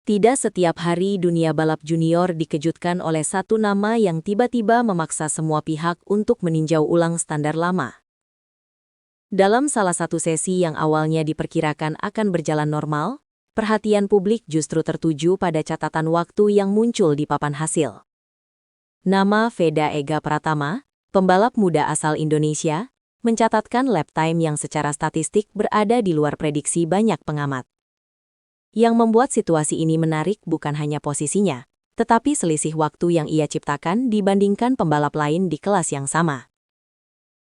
Tidak setiap hari dunia balap junior dikejutkan oleh satu nama yang tiba-tiba memaksa semua pihak untuk meninjau ulang standar lama. Dalam salah satu sesi yang awalnya diperkirakan akan berjalan normal, perhatian publik justru tertuju pada catatan waktu yang muncul di papan hasil. Nama Veda Ega Pratama, pembalap muda asal Indonesia, mencatatkan lap time yang secara statistik berada di luar prediksi banyak pengamat. Yang membuat situasi ini menarik bukan hanya posisinya, tetapi selisih waktu yang ia ciptakan dibandingkan pembalap lain di kelas yang sama.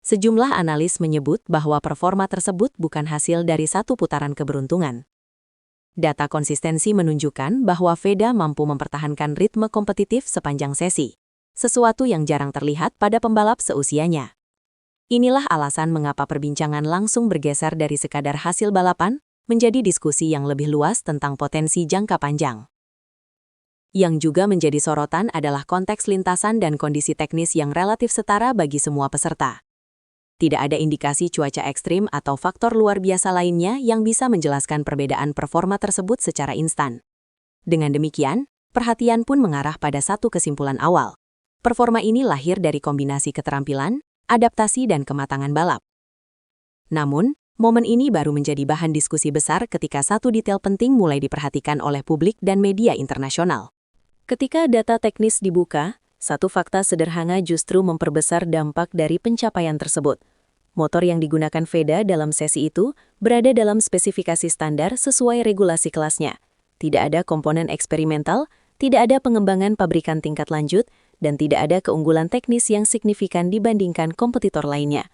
Sejumlah analis menyebut bahwa performa tersebut bukan hasil dari satu putaran keberuntungan. Data konsistensi menunjukkan bahwa Veda mampu mempertahankan ritme kompetitif sepanjang sesi, sesuatu yang jarang terlihat pada pembalap seusianya. Inilah alasan mengapa perbincangan langsung bergeser dari sekadar hasil balapan menjadi diskusi yang lebih luas tentang potensi jangka panjang. Yang juga menjadi sorotan adalah konteks lintasan dan kondisi teknis yang relatif setara bagi semua peserta. Tidak ada indikasi cuaca ekstrim atau faktor luar biasa lainnya yang bisa menjelaskan perbedaan performa tersebut secara instan. Dengan demikian, perhatian pun mengarah pada satu kesimpulan awal. Performa ini lahir dari kombinasi keterampilan, adaptasi dan kematangan balap. Namun, momen ini baru menjadi bahan diskusi besar ketika satu detail penting mulai diperhatikan oleh publik dan media internasional. Ketika data teknis dibuka, satu fakta sederhana justru memperbesar dampak dari pencapaian tersebut. Motor yang digunakan Veda dalam sesi itu berada dalam spesifikasi standar sesuai regulasi kelasnya. Tidak ada komponen eksperimental, tidak ada pengembangan pabrikan tingkat lanjut, dan tidak ada keunggulan teknis yang signifikan dibandingkan kompetitor lainnya.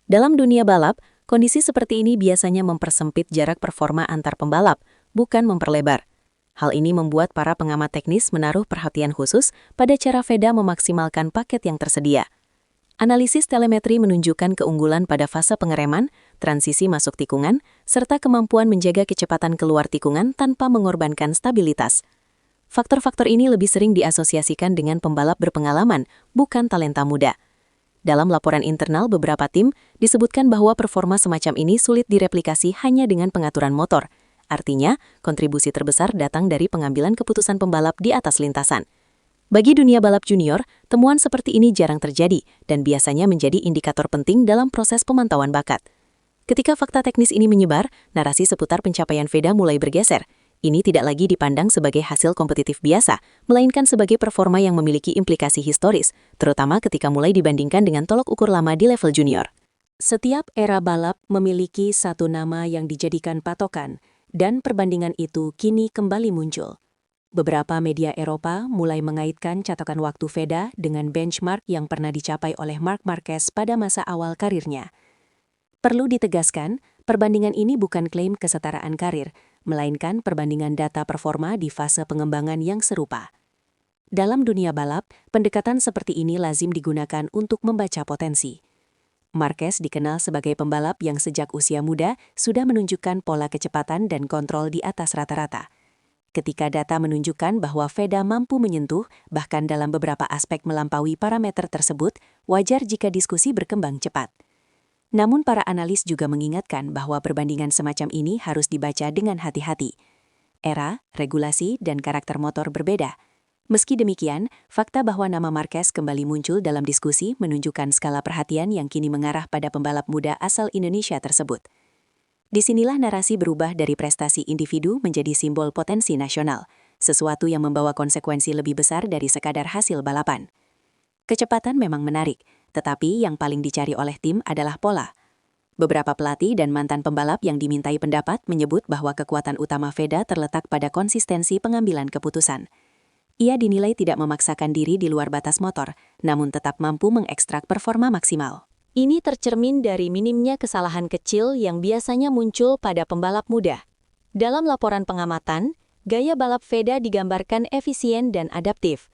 Dalam dunia balap, kondisi seperti ini biasanya mempersempit jarak performa antar pembalap, bukan memperlebar. Hal ini membuat para pengamat teknis menaruh perhatian khusus pada cara Veda memaksimalkan paket yang tersedia. Analisis telemetri menunjukkan keunggulan pada fase pengereman, transisi masuk tikungan, serta kemampuan menjaga kecepatan keluar tikungan tanpa mengorbankan stabilitas. Faktor-faktor ini lebih sering diasosiasikan dengan pembalap berpengalaman, bukan talenta muda. Dalam laporan internal beberapa tim, disebutkan bahwa performa semacam ini sulit direplikasi hanya dengan pengaturan motor. Artinya, kontribusi terbesar datang dari pengambilan keputusan pembalap di atas lintasan. Bagi dunia balap junior, temuan seperti ini jarang terjadi dan biasanya menjadi indikator penting dalam proses pemantauan bakat. Ketika fakta teknis ini menyebar, narasi seputar pencapaian Veda mulai bergeser. Ini tidak lagi dipandang sebagai hasil kompetitif biasa, melainkan sebagai performa yang memiliki implikasi historis, terutama ketika mulai dibandingkan dengan tolok ukur lama di level junior. Setiap era balap memiliki satu nama yang dijadikan patokan, dan perbandingan itu kini kembali muncul. Beberapa media Eropa mulai mengaitkan catokan waktu Veda dengan benchmark yang pernah dicapai oleh Marc Marquez pada masa awal karirnya. Perlu ditegaskan, perbandingan ini bukan klaim kesetaraan karir, melainkan perbandingan data performa di fase pengembangan yang serupa. Dalam dunia balap, pendekatan seperti ini lazim digunakan untuk membaca potensi. Marquez dikenal sebagai pembalap yang sejak usia muda sudah menunjukkan pola kecepatan dan kontrol di atas rata-rata. Ketika data menunjukkan bahwa Veda mampu menyentuh, bahkan dalam beberapa aspek melampaui parameter tersebut, wajar jika diskusi berkembang cepat. Namun para analis juga mengingatkan bahwa perbandingan semacam ini harus dibaca dengan hati-hati. Era, regulasi, dan karakter motor berbeda. Meski demikian, fakta bahwa nama Marquez kembali muncul dalam diskusi menunjukkan skala perhatian yang kini mengarah pada pembalap muda asal Indonesia tersebut. Disinilah narasi berubah dari prestasi individu menjadi simbol potensi nasional, sesuatu yang membawa konsekuensi lebih besar dari sekadar hasil balapan. Kecepatan memang menarik, tetapi yang paling dicari oleh tim adalah pola. Beberapa pelatih dan mantan pembalap yang dimintai pendapat menyebut bahwa kekuatan utama Veda terletak pada konsistensi pengambilan keputusan. Ia dinilai tidak memaksakan diri di luar batas motor, namun tetap mampu mengekstrak performa maksimal. Ini tercermin dari minimnya kesalahan kecil yang biasanya muncul pada pembalap muda. Dalam laporan pengamatan, gaya balap Veda digambarkan efisien dan adaptif.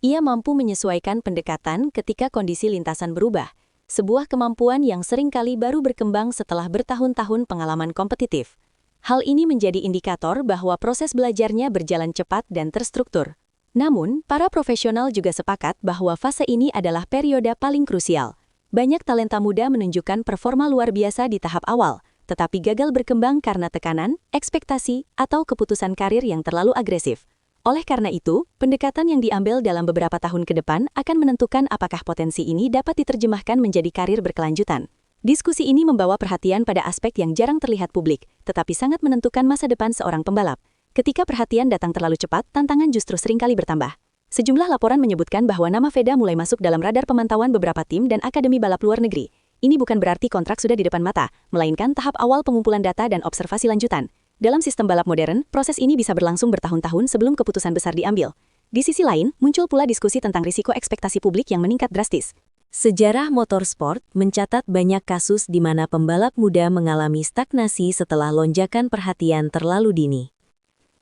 Ia mampu menyesuaikan pendekatan ketika kondisi lintasan berubah, sebuah kemampuan yang seringkali baru berkembang setelah bertahun-tahun pengalaman kompetitif. Hal ini menjadi indikator bahwa proses belajarnya berjalan cepat dan terstruktur. Namun, para profesional juga sepakat bahwa fase ini adalah periode paling krusial. Banyak talenta muda menunjukkan performa luar biasa di tahap awal, tetapi gagal berkembang karena tekanan, ekspektasi, atau keputusan karir yang terlalu agresif. Oleh karena itu, pendekatan yang diambil dalam beberapa tahun ke depan akan menentukan apakah potensi ini dapat diterjemahkan menjadi karir berkelanjutan. Diskusi ini membawa perhatian pada aspek yang jarang terlihat publik, tetapi sangat menentukan masa depan seorang pembalap. Ketika perhatian datang terlalu cepat, tantangan justru seringkali bertambah. Sejumlah laporan menyebutkan bahwa nama Veda mulai masuk dalam radar pemantauan beberapa tim dan akademi balap luar negeri. Ini bukan berarti kontrak sudah di depan mata, melainkan tahap awal pengumpulan data dan observasi lanjutan. Dalam sistem balap modern, proses ini bisa berlangsung bertahun-tahun sebelum keputusan besar diambil. Di sisi lain, muncul pula diskusi tentang risiko ekspektasi publik yang meningkat drastis. Sejarah motorsport mencatat banyak kasus di mana pembalap muda mengalami stagnasi setelah lonjakan perhatian terlalu dini.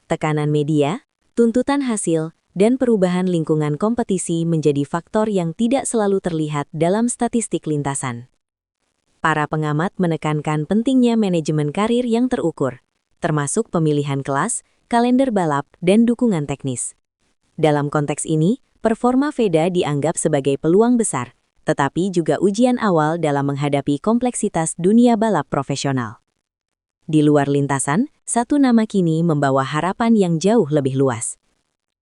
Tekanan media, tuntutan hasil, dan perubahan lingkungan kompetisi menjadi faktor yang tidak selalu terlihat dalam statistik lintasan. Para pengamat menekankan pentingnya manajemen karir yang terukur, termasuk pemilihan kelas, kalender balap, dan dukungan teknis. Dalam konteks ini, performa Veda dianggap sebagai peluang besar, tetapi juga ujian awal dalam menghadapi kompleksitas dunia balap profesional. Di luar lintasan, satu nama kini membawa harapan yang jauh lebih luas.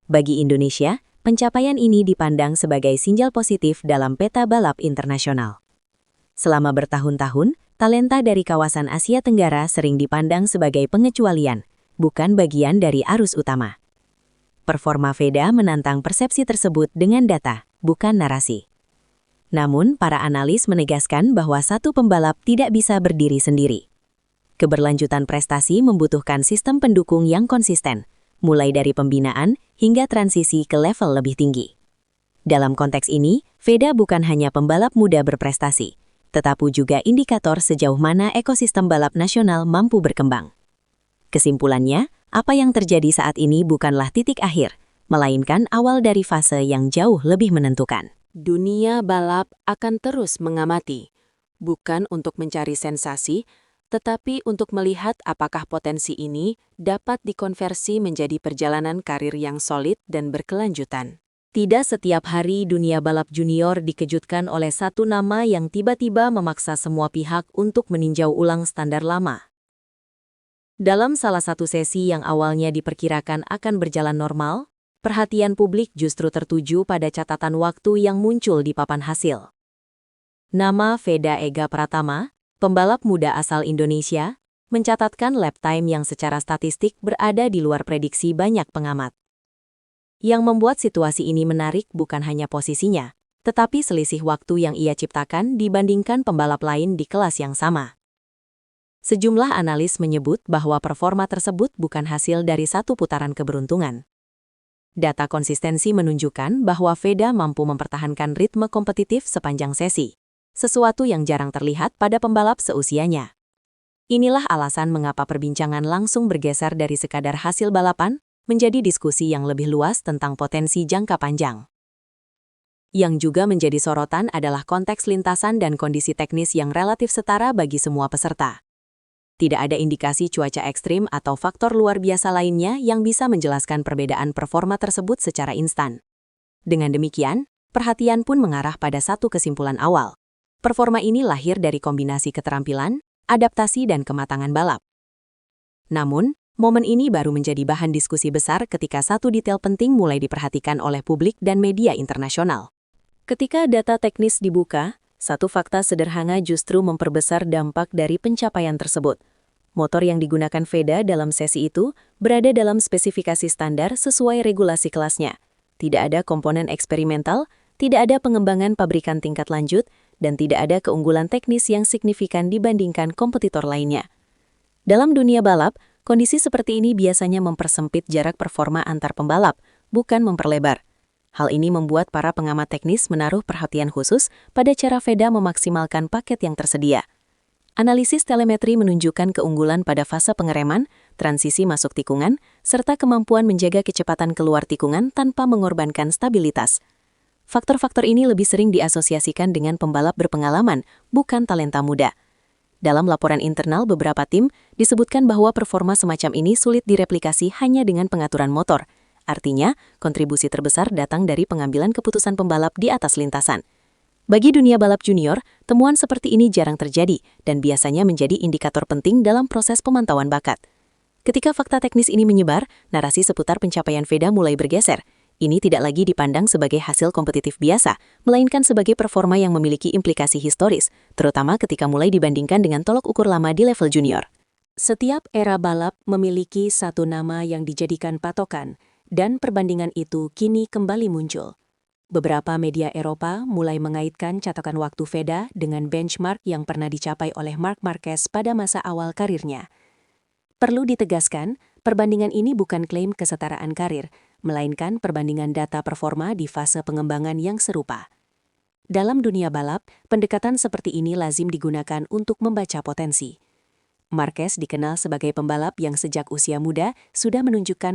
Bagi Indonesia, pencapaian ini dipandang sebagai sinyal positif dalam peta balap internasional. Selama bertahun-tahun, talenta dari kawasan Asia Tenggara sering dipandang sebagai pengecualian, bukan bagian dari arus utama. Performa Veda menantang persepsi tersebut dengan data, bukan narasi. Namun, para analis menegaskan bahwa satu pembalap tidak bisa berdiri sendiri. Keberlanjutan prestasi membutuhkan sistem pendukung yang konsisten, mulai dari pembinaan hingga transisi ke level lebih tinggi. Dalam konteks ini, Veda bukan hanya pembalap muda berprestasi, tetapi juga indikator sejauh mana ekosistem balap nasional mampu berkembang. Kesimpulannya, apa yang terjadi saat ini bukanlah titik akhir, melainkan awal dari fase yang jauh lebih menentukan. Dunia balap akan terus mengamati, bukan untuk mencari sensasi, tetapi untuk melihat apakah potensi ini dapat dikonversi menjadi perjalanan karir yang solid dan berkelanjutan. Tidak setiap hari dunia balap junior dikejutkan oleh satu nama yang tiba-tiba memaksa semua pihak untuk meninjau ulang standar lama. Dalam salah satu sesi yang awalnya diperkirakan akan berjalan normal, perhatian publik justru tertuju pada catatan waktu yang muncul di papan hasil. Nama Veda Ega Pratama, pembalap muda asal Indonesia, mencatatkan lap time yang secara statistik berada di luar prediksi banyak pengamat. Yang membuat situasi ini menarik bukan hanya posisinya, tetapi selisih waktu yang ia ciptakan dibandingkan pembalap lain di kelas yang sama. Sejumlah analis menyebut bahwa performa tersebut bukan hasil dari satu putaran keberuntungan. Data konsistensi menunjukkan bahwa Veda mampu mempertahankan ritme kompetitif sepanjang sesi, sesuatu yang jarang terlihat pada pembalap seusianya. Inilah alasan mengapa perbincangan langsung bergeser dari sekadar hasil balapan menjadi diskusi yang lebih luas tentang potensi jangka panjang. Yang juga menjadi sorotan adalah konteks lintasan dan kondisi teknis yang relatif setara bagi semua peserta. Tidak ada indikasi cuaca ekstrim atau faktor luar biasa lainnya yang bisa menjelaskan perbedaan performa tersebut secara instan. Dengan demikian, perhatian pun mengarah pada satu kesimpulan awal. Performa ini lahir dari kombinasi keterampilan, adaptasi, dan kematangan balap. Namun, momen ini baru menjadi bahan diskusi besar ketika satu detail penting mulai diperhatikan oleh publik dan media internasional. Ketika data teknis dibuka, satu fakta sederhana justru memperbesar dampak dari pencapaian tersebut. Motor yang digunakan Veda dalam sesi itu berada dalam spesifikasi standar sesuai regulasi kelasnya. Tidak ada komponen eksperimental, tidak ada pengembangan pabrikan tingkat lanjut, dan tidak ada keunggulan teknis yang signifikan dibandingkan kompetitor lainnya. Dalam dunia balap, kondisi seperti ini biasanya mempersempit jarak performa antar pembalap, bukan memperlebar. Hal ini membuat para pengamat teknis menaruh perhatian khusus pada cara Veda memaksimalkan paket yang tersedia. Analisis telemetri menunjukkan keunggulan pada fase pengereman, transisi masuk tikungan, serta kemampuan menjaga kecepatan keluar tikungan tanpa mengorbankan stabilitas. Faktor-faktor ini lebih sering diasosiasikan dengan pembalap berpengalaman, bukan talenta muda. Dalam laporan internal beberapa tim, disebutkan bahwa performa semacam ini sulit direplikasi hanya dengan pengaturan motor. Artinya, kontribusi terbesar datang dari pengambilan keputusan pembalap di atas lintasan. Bagi dunia balap junior, temuan seperti ini jarang terjadi dan biasanya menjadi indikator penting dalam proses pemantauan bakat. Ketika fakta teknis ini menyebar, narasi seputar pencapaian Veda mulai bergeser. Ini tidak lagi dipandang sebagai hasil kompetitif biasa, melainkan sebagai performa yang memiliki implikasi historis, terutama ketika mulai dibandingkan dengan tolok ukur lama di level junior. Setiap era balap memiliki satu nama yang dijadikan patokan, dan perbandingan itu kini kembali muncul. Beberapa media Eropa mulai mengaitkan catatan waktu Veda dengan benchmark yang pernah dicapai oleh Marc Marquez pada masa awal karirnya. Perlu ditegaskan, perbandingan ini bukan klaim kesetaraan karir, melainkan perbandingan data performa di fase pengembangan yang serupa. Dalam dunia balap, pendekatan seperti ini lazim digunakan untuk membaca potensi. Marquez dikenal sebagai pembalap yang sejak usia muda sudah menunjukkan